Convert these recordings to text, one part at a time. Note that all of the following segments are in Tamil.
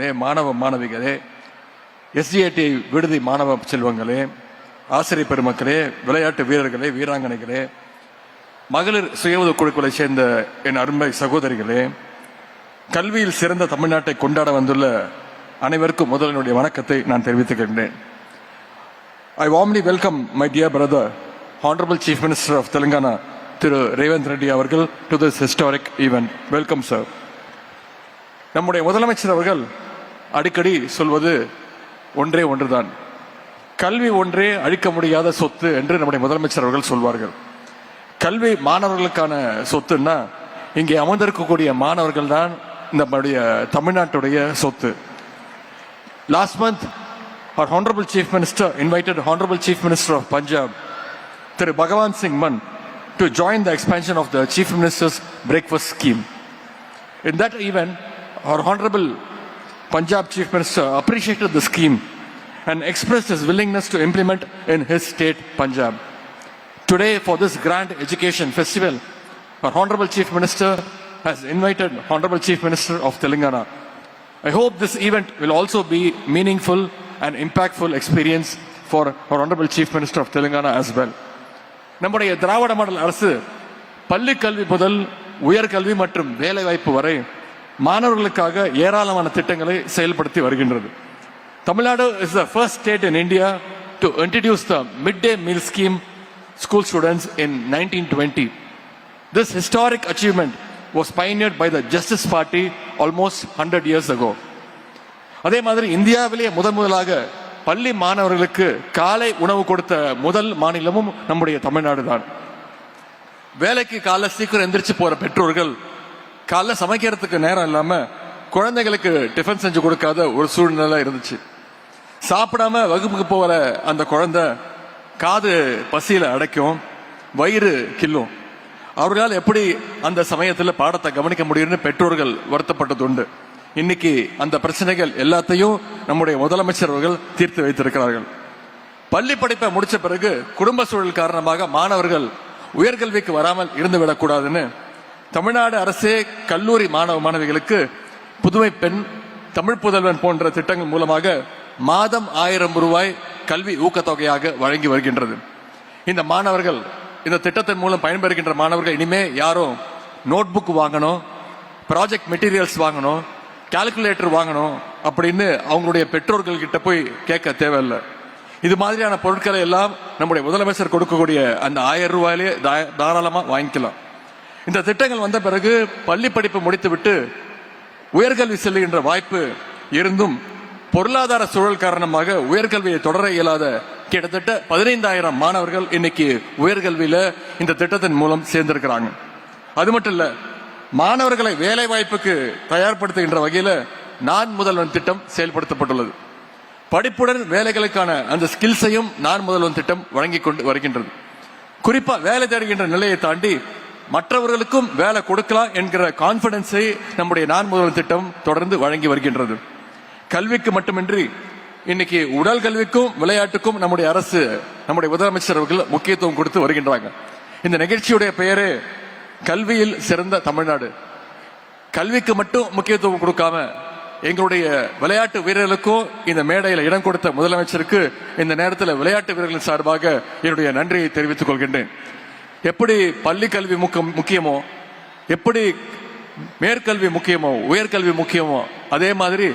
பெருமக்களே, மாணவ மாணவிகளே, எஸ்டிஐடி விடுதி மாணவ செல்வங்களே, ஆசிரியர் பெருமக்களே, விளையாட்டு வீரர்களே, வீராங்கனைகளே, மகளிர் சுய உதவி குழுக்களை சேர்ந்த என் அருமை சகோதரிகளே, கல்வியில் சிறந்த தமிழ்நாட்டை கொண்டாட வந்துள்ள அனைவருக்கும் முதலினுடைய வணக்கத்தை நான் தெரிவித்துக்கின்றேன். I warmly welcome my dear brother, Honorable Chief Minister of Telangana, திரு ரேவந்த் ரெட்டி அவர்கள் to this historic event. Welcome, sir. நம்முடைய முதலமைச்சர் அவர்கள் அடிக்கடி சொல்வது ஒன்றே ஒன்றுதான், கல்வி ஒன்றே அழிக்க முடியாத சொத்து என்று நம்முடைய முதலமைச்சர் அவர்கள் சொல்வார்கள். கல்வி மாணவர்களுக்கான சொத்துன்னா இங்கே அமர்ந்திருக்கக்கூடிய மாணவர்கள் தான் நம்முடைய தமிழ்நாட்டுடைய சொத்து. Last month, our Honorable Chief Minister invited Honorable Chief Minister of Punjab, Thiru Bhagwan Singh Mann, to join the expansion of the Chief Minister's breakfast scheme. In that event, our Honorable Punjab Chief Minister appreciated the scheme and expressed his willingness to implement in his state, Punjab. Today, for this grand education festival, our Honorable Chief Minister has invited Honorable Chief Minister of Telangana. I hope this event will also be meaningful and impactful experience for our Honorable Chief Minister of Telangana as well. நம்முடைய திராவிட மாடல் அரசு பள்ளி கல்வி முதல் உயர்கல்வி மற்றும் வேலை வாய்ப்பு வரை மாணவர்களுக்காக ஏராளமான திட்டங்களை செயல்படுத்தி வருகின்றது. Tamil Nadu is the first state in India to introduce the midday meal scheme school students in 1920. This historic achievement was pioneered by the Justice Party almost 100 years ago. அதே மாதிரி இந்தியாவிலேயே முதலாக பள்ளி மாணவர்களுக்கு காலை உணவு கொடுத்த முதல் மாநிலமும் நம்முடைய தமிழ்நாடு தான். வேலைக்கு காலை சீக்கிரம் எந்திரிச்சு போற பெற்றோர்கள் காலைல சமைக்கிறதுக்கு நேரம் இல்லாம குழந்தைகளுக்கு டிஃபன் செஞ்சு கொடுக்காத ஒரு சூழ்நிலை இருந்துச்சு. சாப்பிடாம வகுப்புக்கு போகிற அந்த குழந்தை காது பசியில அடைக்கும், வயிறு கில்லும். அவர்களால் எப்படி அந்த சமயத்தில் பாடத்தை கவனிக்க முடியும்னு பெற்றோர்கள் வருத்தப்பட்டது உண்டு. இன்னைக்கு அந்த பிரச்சனைகள் எல்லாத்தையும் நம்முடைய முதலமைச்சர் அவர்கள் தீர்த்து வைத்திருக்கிறார்கள். பள்ளி படிப்பை முடிச்ச பிறகு குடும்ப சூழல் காரணமாக மாணவர்கள் உயர்கல்விக்கு வராமல் இருந்துவிடக் கூடாதுன்னு தமிழ்நாடு அரசே கல்லூரி மாணவ மாணவிகளுக்கு புதுமை பெண், தமிழ் புதல்வன் போன்ற திட்டங்கள் மூலமாக மாதம் 1000 ரூபாய் கல்வி ஊக்கத்தொகையாக வழங்கி வருகின்றது. இந்த மாணவர்கள், இந்த திட்டத்தின் மூலம் பயன்பெறுகின்ற மாணவர்கள் இனிமே யாரும் நோட் புக் வாங்கணும், ப்ராஜெக்ட் மெட்டீரியல்ஸ் வாங்கணும், கால்குலேட்டர் வாங்கணும் அப்படின்னு அவங்களுடைய பெற்றோர்கள் கிட்ட போய் கேட்க தேவையில்லை. இது மாதிரியான பொருட்களை எல்லாம் நம்முடைய முதலமைச்சர் கொடுக்கக்கூடிய அந்த 1000 ரூபாயிலே தாராளமா வாங்கிக்கலாம். இந்த திட்டங்கள் வந்த பிறகு பள்ளி படிப்பு முடித்துவிட்டு உயர்கல்வி செல்லுகின்ற வாய்ப்பு இருந்தும் பொருளாதார சூழல் காரணமாக உயர்கல்வியை தொடர இயலாத கிட்டத்தட்ட 15,000 மாணவர்கள் இன்னைக்கு உயர்கல்வியில இந்த திட்டத்தின் மூலம் சேர்ந்திருக்கிறாங்க. அது மட்டும் இல்ல, மாணவர்களை வேலை வாய்ப்புக்கு தயார்படுத்துகின்ற வகையில நான் முதல்வன் திட்டம் செயல்படுத்தப்பட்டுள்ளது. படிப்புடன் வேலைகளுக்கான அந்த ஸ்கில்ஸையும் நான் முதல்வன் திட்டம் வழங்கி கொண்டு வருகின்றது. குறிப்பா வேலை தேடுகின்ற நிலையை தாண்டி மற்றவர்களுக்கும் வேலை கொடுக்கலாம் என்கிற கான்பிடன்ஸை நம்முடைய நான் முதல்வன் திட்டம் தொடர்ந்து வழங்கி வருகின்றது. கல்விக்கு மட்டுமின்றி இன்னைக்கு உடல் கல்விக்கும் விளையாட்டுக்கும் நம்முடைய அரசு, நம்முடைய முதலமைச்சர் அவர்கள் முக்கியத்துவம் கொடுத்து வருகின்றாங்க. இந்த நிகழ்ச்சியுடைய பெயரே கல்வியில் சிறந்த தமிழ்நாடு. கல்விக்கு மட்டும் முக்கியத்துவம் கொடுக்காம எங்களுடைய விளையாட்டு வீரர்களுக்கும் இந்த மேடையில் இடம் கொடுத்த முதலமைச்சருக்கு இந்த நேரத்தில் விளையாட்டு வீரர்களின் சார்பாக என்னுடைய நன்றியை தெரிவித்துக் கொள்கின்றேன். எப்படி பள்ளி கல்வி முக்கியமோ, எப்படி மேற்கல்வி முக்கியமோ, உயர்கல்வி முக்கியமோ, அதே மாதிரி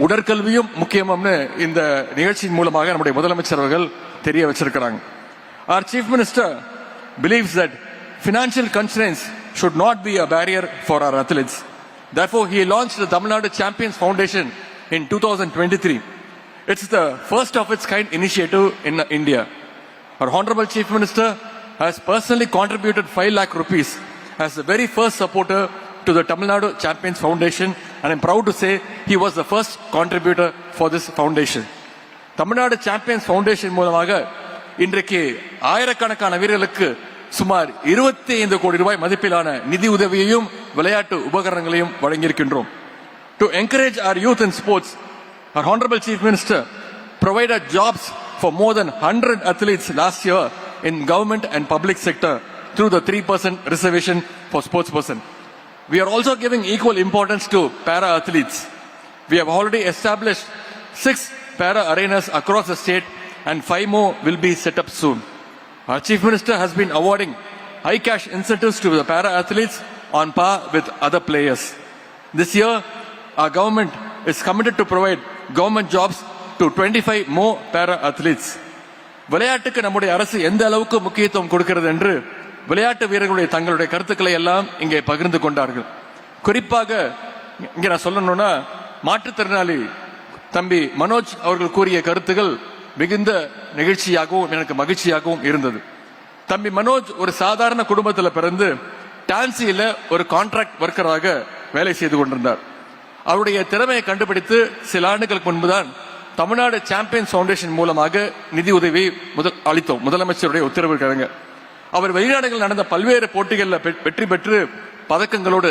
உடற்கல்வியும் முக்கியம்னு இந்த நிகழ்ச்சியின் மூலமாக நம்முடைய முதலமைச்சர் அவர்கள் தெரிய வச்சிருக்கிறாங்க. Our Chief Minister believes that financial constraints should not be a barrier for our athletes. Therefore, he launched the Tamil Nadu Champions Foundation in 2023. It's the first of its kind initiative in India. Our Honorable Chief Minister has personally contributed 5 lakh rupees as the very first supporter to the Tamil Nadu Champions Foundation, and I'm proud to say he was the first contributor for this foundation. Tamil Nadu Champions Foundation மூலமாக இன்றைக்கு ஆயிரக்கணக்கான வீரர்களுக்கு சுமார் 25 கோடி ரூபாய் மதிப்பிலான நிதி உதவியையும் விளையாட்டு உபகரணங்களையும் வழங்கியிருக்கின்றோம். To encourage our youth in sports, our Honorable Chief Minister provided jobs for more than 100 athletes last year in government and public sector through the 3% reservation for sports person. We are also giving equal importance to para athletes. We have already established 6 para arenas across the state and 5 more will be set up soon. Our Chief Minister has been awarding high cash incentives to the para athletes on par with other players. This year, our government is committed to provide government jobs to 25 more para athletes. விளையாட்டுக்கு நம்முடைய அரசு எந்த அளவுக்கு முக்கியத்துவம் கொடுக்கிறது என்று விளையாட்டு வீரர்களுடைய தங்களுடைய கருத்துக்களை எல்லாம் இங்கே பகிர்ந்து கொண்டார்கள். குறிப்பாக இங்கே நான் சொல்லணும்னா, மாற்றுத்திறனாளி தம்பி மனோஜ் அவர்கள் கூறிய கருத்துகள் மிகுந்த நிகழ்ச்சியாகவும் எனக்கு மகிழ்ச்சியாகவும் இருந்தது. தம்பி மனோஜ் ஒரு சாதாரண குடும்பத்தில் பிறந்து டான்சியில ஒரு கான்ட்ராக்ட் ஒர்க்கராக வேலை செய்து கொண்டிருந்தார். அவருடைய திறமையை கண்டுபிடித்து சில ஆண்டுகளுக்கு முன்புதான் தமிழ்நாடு சாம்பியன்ஸ் பவுண்டேஷன் மூலமாக நிதி உதவி அளித்தோம். முதலமைச்சருடைய உத்தரவு கிழங்க அவர் வெளிநாடுகளில் நடந்த பல்வேறு போட்டிகளில் வெற்றி பெற்று பதக்கங்களோடு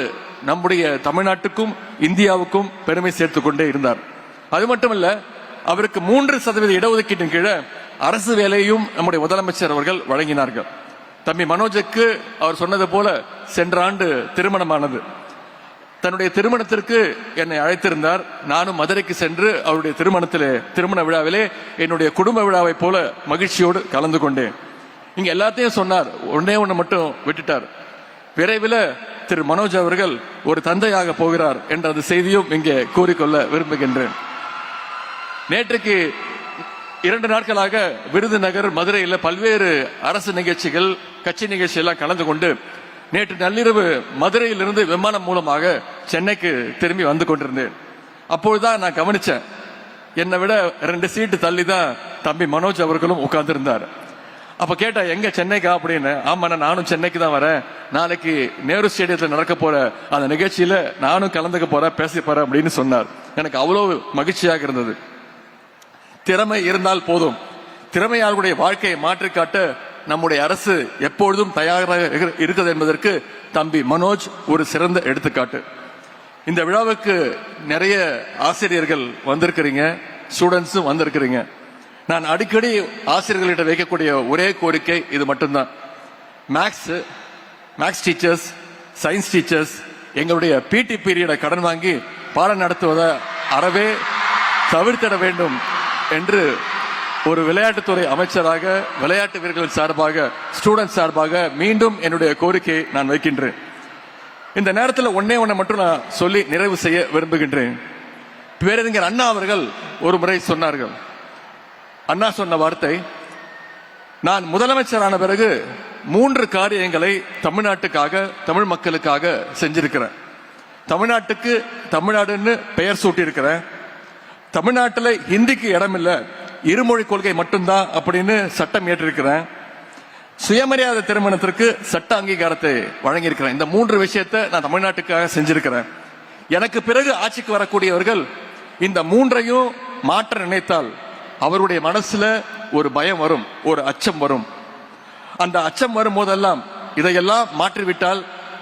நம்முடைய தமிழ்நாட்டுக்கும் இந்தியாவுக்கும் பெருமை சேர்த்துக் கொண்டே இருந்தார். அது மட்டுமல்ல, அவருக்கு 3% இடஒதுக்கீட்டின் கீழே அரசு வேலையும் நம்முடைய முதலமைச்சர் அவர்கள் வழங்கினார்கள். தம்பி மனோஜுக்கு அவர் சொன்னது போல சென்ற ஆண்டு திருமணமானது. தன்னுடைய திருமணத்திற்கு என்னை அழைத்திருந்தார். நானும் மதுரைக்கு சென்று அவருடைய திருமண விழாவிலே என்னுடைய குடும்ப விழாவை போல மகிழ்ச்சியோடு கலந்து கொண்டேன். இங்க எல்லாத்தையும் சொன்னார், ஒன்னே ஒண்ணு மட்டும் விட்டுட்டார். விரைவில் திரு மனோஜ் அவர்கள் ஒரு தந்தையாக போகிறார் என்ற அந்த செய்தியும் இங்கே கூறிக்கொள்ள விரும்புகின்றேன். நேற்றுக்கு 2 நாட்களாக விருதுநகர், மதுரையில் பல்வேறு அரசு நிகழ்ச்சிகள், கட்சி நிகழ்ச்சி எல்லாம் கலந்து கொண்டு நேற்று நள்ளிரவு மதுரையிலிருந்து விமானம் மூலமாக சென்னைக்கு திரும்பி வந்து கொண்டிருந்தேன். அப்பொழுதுதான் நான் கவனிச்சேன், என்னை விட 2 சீட்டு தள்ளி தான் தம்பி மனோஜ் அவர்களும் உட்கார்ந்து இருந்தார். அப்ப கேட்டா, எங்க சென்னைக்கா அப்படின்னு. ஆமா, நானும் சென்னைக்கு தான் வரேன். நாளைக்கு நேரு ஸ்டேடியத்தில் நடக்க போற அந்த நிகழ்ச்சியில நானும் கலந்துக்க போறேன், பேச போறேன் அப்படின்னு சொன்னார். எனக்கு அவ்வளவு மகிழ்ச்சியாக இருந்தது. திறமை இருந்தால் போதும். திறமையாளர்களுடைய வாழ்க்கையை மாற்றிக்காட்ட நம்முடைய அரசு எப்பொழுதும் தயாராக இருக்குது என்பதற்கு தம்பி மனோஜ் ஒரு சிறந்த எடுத்துக்காட்டு. இந்த விழாவுக்கு நிறைய ஆசிரியர்கள் வந்திருக்கிறீங்க, ஸ்டூடெண்ட்ஸும் வந்திருக்கிறீங்க. நான் அடிக்கடி ஆசிரியர்களிட்ட வைக்கக்கூடிய ஒரே கோரிக்கை இது மட்டும்தான். மேக்ஸ் டீச்சர்ஸ், சயின்ஸ் டீச்சர்ஸ் எங்களுடைய பிடி பீரியடை கடன் வாங்கி பாடம் நடத்துவதை அறவே தவிர்த்திட வேண்டும் என்று ஒரு விளையாட்டுத்துறை அமைச்சராக, விளையாட்டு வீரர்கள் சார்பாக, ஸ்டூடெண்ட் சார்பாக மீண்டும் என்னுடைய கோரிக்கையை நான் வைக்கின்றேன். இந்த நேரத்தில் ஒன்னே மட்டும் நான் சொல்லி நிறைவு செய்ய விரும்புகின்றேன். பேரறிஞர் அண்ணா அவர்கள் ஒரு முறை சொன்னார்கள். அண்ணா சொன்ன வார்த்தை, நான் முதலமைச்சரான பிறகு 3 காரியங்களை தமிழ்நாட்டுக்காக, தமிழ் மக்களுக்காக செஞ்சிருக்கிறேன். தமிழ்நாட்டுக்கு தமிழ்நாடுன்னு பெயர் சூட்டி இருக்கிறேன். தமிழ்நாட்டில் ஹிந்திக்கு இடம் இல்லை, இருமொழி கொள்கை மட்டும்தான் அப்படின்னு சட்டம் ஏற்றிருக்கிறேன். சுயமரியாதை திருமணத்திற்கு சட்ட அங்கீகாரத்தை வழங்கியிருக்கிறேன். இந்த 3 விஷயத்தை நான் தமிழ்நாட்டுக்காக செஞ்சிருக்கிறேன். எனக்கு பிறகு ஆட்சிக்கு வரக்கூடியவர்கள் இந்த 3ஐயும் மாற்ற நினைத்தால் அவருடைய மனசுல ஒரு பயம் வரும், ஒரு அச்சம் வரும். அந்த அச்சம் வரும் போதெல்லாம் இதையெல்லாம் மாற்றிவிட்டால்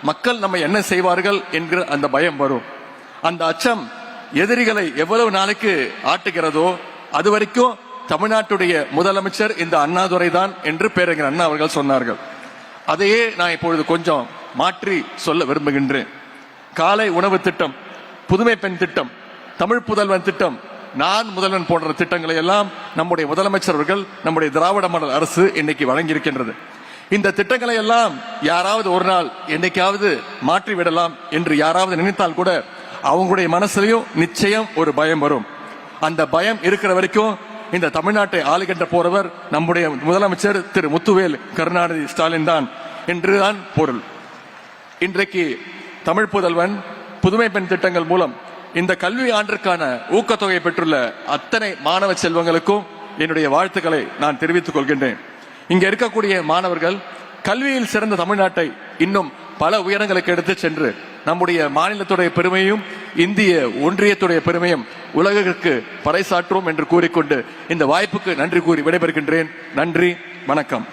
மக்கள் நம்ம என்ன செய்வார்கள் என்கிற அந்த பயம் வரும். அந்த அச்சம் எதிரிகளை எவ்வளவு நாளைக்கு ஆட்டுகிறதோ அது வரைக்கும் தமிழ்நாட்டுடைய முதலமைச்சர் இந்த அண்ணாதுரை தான் என்று பேரறிஞர் அண்ணா அவர்கள் சொன்னார்கள். அதையே நான் இப்பொழுது கொஞ்சம் மாற்றி சொல்ல விரும்புகின்றேன். காலை உணவு திட்டம், புதுமை பெண் திட்டம், தமிழ் புதல்வன் திட்டம், நான் முதல்வன் போன்ற திட்டங்களை எல்லாம் நம்முடைய முதலமைச்சர் அவர்கள், நம்முடைய திராவிட மாடல் அரசு இன்னைக்கு வழங்கியிருக்கின்றது. இந்த திட்டங்களை எல்லாம் யாராவது ஒரு நாள் என்னைக்காவது மாற்றி விடலாம் என்று யாராவது நினைத்தால் கூட அவங்களுடைய மனசுலயும் நிச்சயம் ஒரு பயம் வரும். அந்த பயம் இருக்கிற வரைக்கும் இந்த தமிழ்நாட்டை ஆளுகின்ற போறவர் நம்முடைய முதலமைச்சர் திரு முத்துவேல் கருணாநிதி ஸ்டாலின் தான் என்றுதான் பொருள். இன்றைக்கு தமிழ் புதல்வன், புதுமை பெண் திட்டங்கள் மூலம் இந்த கல்வி ஆண்டிற்கான ஊக்கத்தொகை பெற்றுள்ள அத்தனை மாணவ செல்வங்களுக்கும் என்னுடைய வாழ்த்துக்களை நான் தெரிவித்துக் கொள்கின்றேன். இங்க இருக்கக்கூடிய மாணவர்கள் கல்வியில் சிறந்த தமிழ்நாட்டை இன்னும் பல உயரங்களுக்கு எடுத்து சென்று நம்முடைய மாநிலத்துடைய பெருமையும் இந்திய ஒன்றியத்துடைய பெருமையும் உலகிற்கு பறைசாற்றுவோம் என்று கூறிக்கொண்டு இந்த வாய்ப்புக்கு நன்றி கூறி விடைபெறுகின்றேன். நன்றி, வணக்கம்.